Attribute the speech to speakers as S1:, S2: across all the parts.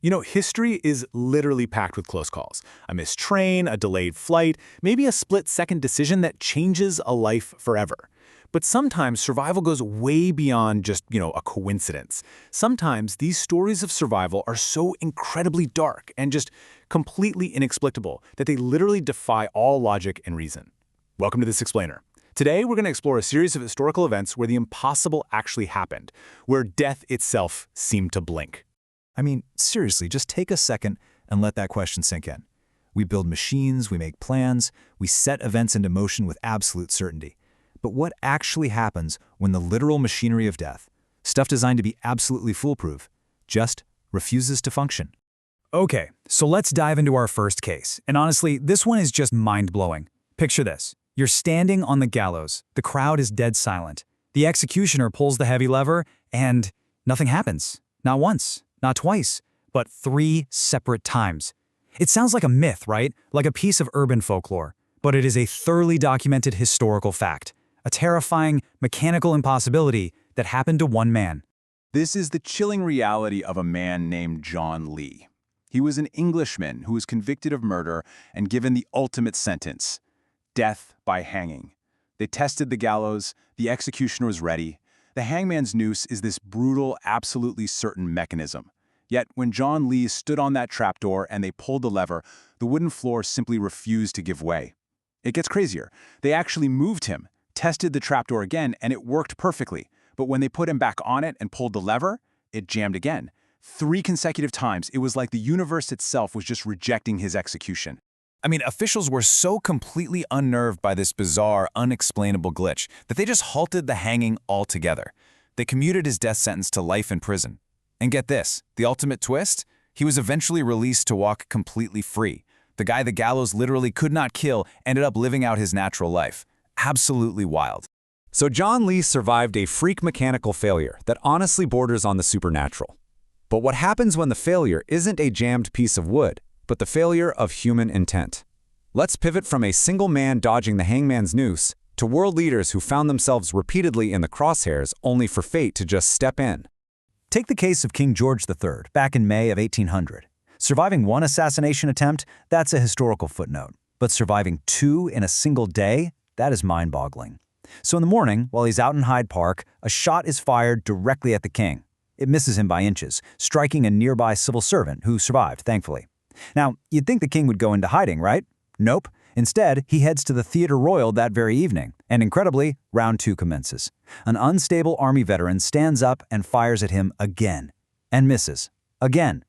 S1: History is literally packed with close calls. A missed train, a delayed flight, maybe a split-second decision that changes a life forever. But sometimes survival goes way beyond just, a coincidence. Sometimes these stories of survival are so incredibly dark and just completely inexplicable that they literally defy all logic and reason. Welcome to This Explainer. Today, we're going to explore a series of historical events where the impossible actually happened, where death itself seemed to blink.
S2: Seriously, just take a second and let that question sink in. We build machines, we make plans, we set events into motion with absolute certainty. But what actually happens when the literal machinery of death, stuff designed to be absolutely foolproof, just refuses to function?
S3: Okay, so let's dive into our first case. And honestly, this one is just mind-blowing. Picture this. You're standing on the gallows. The crowd is dead silent. The executioner pulls the heavy lever, and nothing happens. Not once, not twice, but 3 separate times. It sounds like a myth, right? Like a piece of urban folklore. But it is a thoroughly documented historical fact. A terrifying, mechanical impossibility that happened to one man.
S4: This is the chilling reality of a man named John Lee. He was an Englishman who was convicted of murder and given the ultimate sentence: death by hanging. They tested the gallows, the executioner was ready. The hangman's noose is this brutal, absolutely certain mechanism. Yet when John Lee stood on that trapdoor and they pulled the lever, the wooden floor simply refused to give way. It gets crazier. They actually moved him, tested the trapdoor again, and it worked perfectly. But when they put him back on it and pulled the lever, it jammed again. 3 consecutive times. It was like the universe itself was just rejecting his execution.
S1: Officials were so completely unnerved by this bizarre, unexplainable glitch that they just halted the hanging altogether. They commuted his death sentence to life in prison. And get this, the ultimate twist? He was eventually released to walk completely free. The guy the gallows literally could not kill ended up living out his natural life. Absolutely wild.
S2: So John Lee survived a freak mechanical failure that honestly borders on the supernatural. But what happens when the failure isn't a jammed piece of wood, but the failure of human intent? Let's pivot from a single man dodging the hangman's noose to world leaders who found themselves repeatedly in the crosshairs only for fate to just step in.
S3: Take the case of King George III back in May of 1800. Surviving 1 assassination attempt, that's a historical footnote. But surviving 2 in a single day, that is mind-boggling. So in the morning, while he's out in Hyde Park, a shot is fired directly at the king. It misses him by inches, striking a nearby civil servant who survived, thankfully. Now, you'd think the king would go into hiding, right? Nope. Instead, he heads to the Theatre Royal that very evening, and incredibly, round 2 commences. An unstable army veteran stands up and fires at him again, and misses. Again.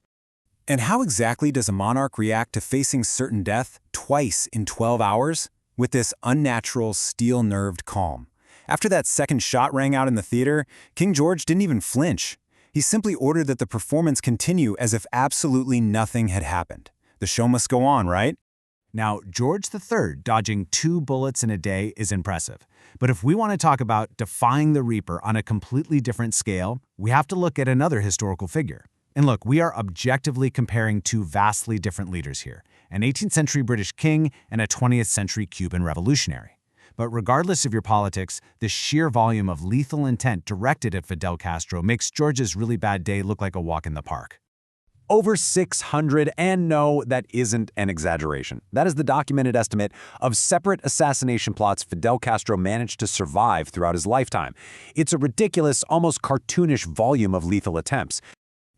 S1: And how exactly does a monarch react to facing certain death twice in 12 hours? With this unnatural, steel-nerved calm. After that second shot rang out in the theater, King George didn't even flinch. He simply ordered that the performance continue as if absolutely nothing had happened. The show must go on, right? Now, George III dodging 2 bullets in a day is impressive. But if we want to talk about defying the Reaper on a completely different scale, we have to look at another historical figure. And look, we are objectively comparing 2 vastly different leaders here, an 18th century British king and a 20th century Cuban revolutionary. But regardless of your politics, the sheer volume of lethal intent directed at Fidel Castro makes George's really bad day look like a walk in the park.
S2: Over 600, and no, that isn't an exaggeration. That is the documented estimate of separate assassination plots Fidel Castro managed to survive throughout his lifetime. It's a ridiculous, almost cartoonish volume of lethal attempts.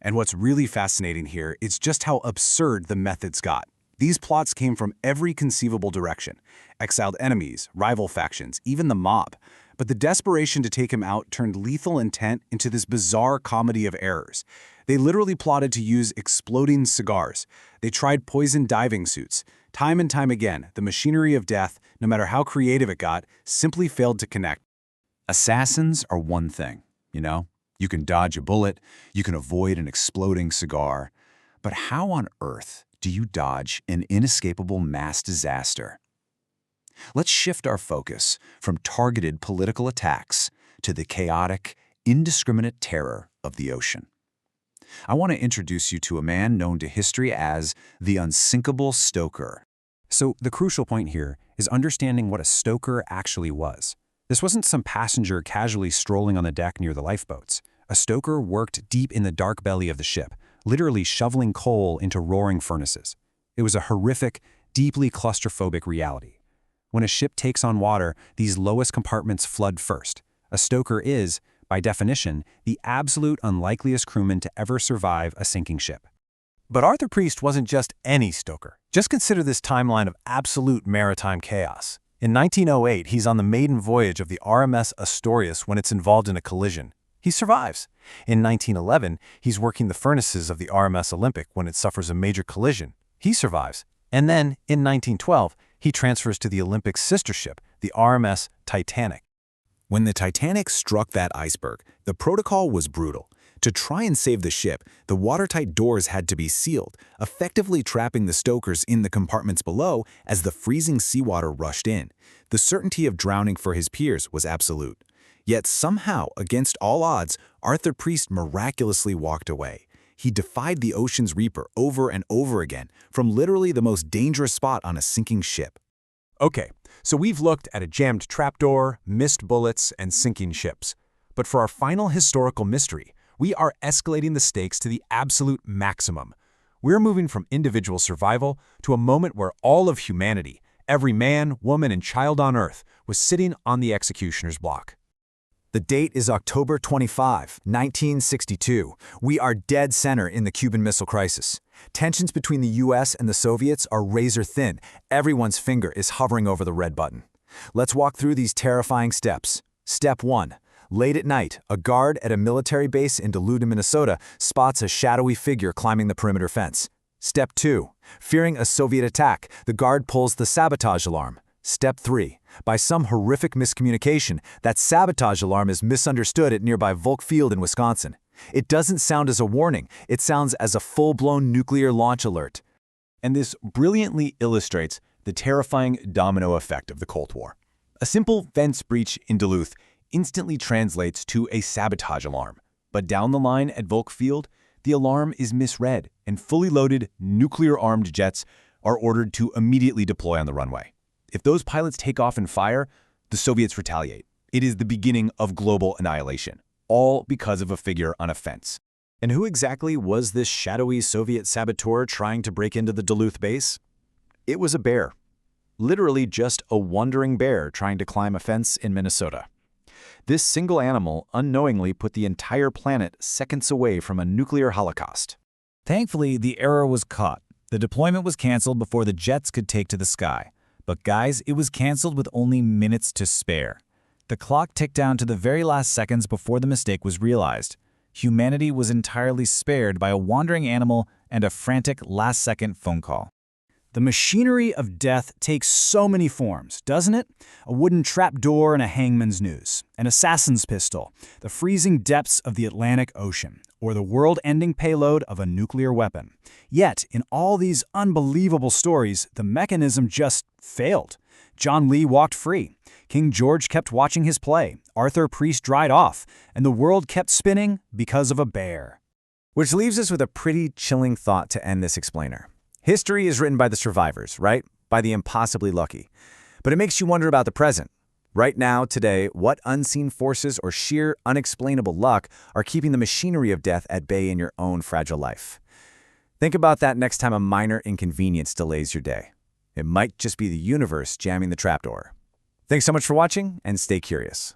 S1: And what's really fascinating here is just how absurd the methods got. These plots came from every conceivable direction: exiled enemies, rival factions, even the mob. But the desperation to take him out turned lethal intent into this bizarre comedy of errors. They literally plotted to use exploding cigars. They tried poison diving suits. Time and time again, the machinery of death, no matter how creative it got, simply failed to connect.
S4: Assassins are one thing, You can dodge a bullet, you can avoid an exploding cigar. But how on earth do you dodge an inescapable mass disaster? Let's shift our focus from targeted political attacks to the chaotic, indiscriminate terror of the ocean. I want to introduce you to a man known to history as the unsinkable stoker.
S2: So the crucial point here is understanding what a stoker actually was. This wasn't some passenger casually strolling on the deck near the lifeboats. A stoker worked deep in the dark belly of the ship,
S1: literally shoveling coal into roaring furnaces. It was a horrific, deeply claustrophobic reality. When a ship takes on water, these lowest compartments flood first. A stoker is, by definition, the absolute unlikeliest crewman to ever survive a sinking ship.
S5: But Arthur Priest wasn't just any stoker. Just consider this timeline of absolute maritime chaos. In 1908, he's on the maiden voyage of the RMS Astorius when it's involved in a collision. He survives. In 1911, he's working the furnaces of the RMS Olympic when it suffers a major collision. He survives. And then, in 1912, he transfers to the Olympic's sister ship, the RMS Titanic.
S1: When the Titanic struck that iceberg, the protocol was brutal. To try and save the ship, the watertight doors had to be sealed, effectively trapping the stokers in the compartments below as the freezing seawater rushed in. The certainty of drowning for his peers was absolute. Yet somehow, against all odds, Arthur Priest miraculously walked away. He defied the ocean's reaper over and over again, from literally the most dangerous spot on a sinking ship.
S5: Okay, so we've looked at a jammed trapdoor, missed bullets, and sinking ships. But for our final historical mystery, we are escalating the stakes to the absolute maximum. We're moving from individual survival to a moment where all of humanity, every man, woman, and child on Earth, was sitting on the executioner's block.
S2: The date is October 25, 1962. We are dead center in the Cuban Missile Crisis. Tensions between the US and the Soviets are razor thin. Everyone's finger is hovering over the red button. Let's walk through these terrifying steps. Step 1. Late at night, a guard at a military base in Duluth, Minnesota, spots a shadowy figure climbing the perimeter fence. Step 2. Fearing a Soviet attack, the guard pulls the sabotage alarm. Step 3. By some horrific miscommunication, that sabotage alarm is misunderstood at nearby Volk Field in Wisconsin. It doesn't sound as a warning, it sounds as a full-blown nuclear launch alert.
S4: And this brilliantly illustrates the terrifying domino effect of the Cold War. A simple fence breach in Duluth instantly translates to a sabotage alarm. But down the line at Volk Field, the alarm is misread, and fully loaded, nuclear-armed jets are ordered to immediately deploy on the runway. If those pilots take off and fire, the Soviets retaliate. It is the beginning of global annihilation, all because of a figure on a fence.
S3: And who exactly was this shadowy Soviet saboteur trying to break into the Duluth base? It was a bear. Literally just a wandering bear trying to climb a fence in Minnesota. This single animal unknowingly put the entire planet seconds away from a nuclear holocaust.
S1: Thankfully, the error was caught. The deployment was canceled before the jets could take to the sky. But guys, it was canceled with only minutes to spare. The clock ticked down to the very last seconds before the mistake was realized. Humanity was entirely spared by a wandering animal and a frantic last-second phone call. The machinery of death takes so many forms, doesn't it? A wooden trapdoor and a hangman's noose, an assassin's pistol, the freezing depths of the Atlantic Ocean, or the world-ending payload of a nuclear weapon. Yet, in all these unbelievable stories, the mechanism just failed. John Lee walked free. King George kept watching his play. Arthur Priest dried off. And the world kept spinning because of a bear.
S3: Which leaves us with a pretty chilling thought to end this explainer. History is written by the survivors, right? By the impossibly lucky. But it makes you wonder about the present. Right now, today, what unseen forces or sheer unexplainable luck are keeping the machinery of death at bay in your own fragile life? Think about that next time a minor inconvenience delays your day. It might just be the universe jamming the trapdoor. Thanks so much for watching, and stay curious.